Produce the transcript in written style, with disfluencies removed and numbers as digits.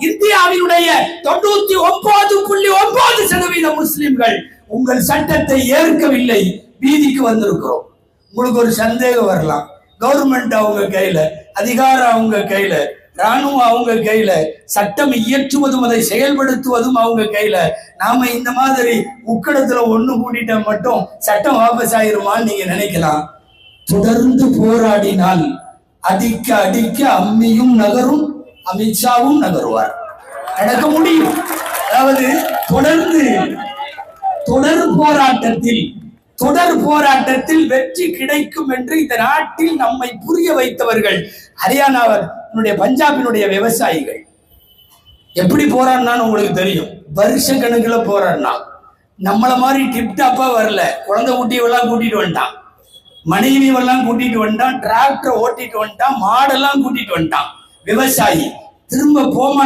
இந்தியாவினுடைய 99.9% முஸ்லிம்கள் உங்கள் சட்டத்தை ஏற்கவில்லை, வீதிக்கு வந்திருக்கிறோம். உங்களுக்கு ஒரு சந்தேகம் வரலாம், கவர்மெண்ட் அவங்க கையில, அதிகாரம் அவங்க கையில, ராணுவம் அவங்க கையில, சட்டம் இயற்றுவதும் அதை செயல்படுத்துவதும் அவங்க கையில. நாம இந்த மாதிரி உக்கடத்துல ஒண்ணு கூட்டிட்ட மட்டும் சட்டம் வாபஸ் ஆயிருமான்னு நீங்க நினைக்கலாம். தொடர்ந்து போராடினால் அடிக்க அடிக்க அம்மியும் நகரும், அமித்ஷாவும் நகருவார், நடக்க முடியும். அதாவது தொடர் போராட்டத்தில் வெற்றி கிடைக்கும் என்று இந்த நாட்டில் நம்மை புரிய வைத்தவர்கள் ஹரியானாவுடைய, பஞ்சாபினுடைய விவசாயிகள். எப்படி போராடினான்னு உங்களுக்கு தெரியும். வருஷ கணக்கில் போராடினா. நம்மள மாதிரி டிப்டாப்பா வரல. குழந்தை குட்டியெல்லாம் கூட்டிட்டு வந்துட்டான், மனைவியெல்லாம் கூட்டிட்டு வந்துட்டான், டிராக்டர் ஓட்டிட்டு வந்துட்டான், மாடெல்லாம் கூட்டிட்டு வந்துட்டான். விவசாயி திரும்ப போமா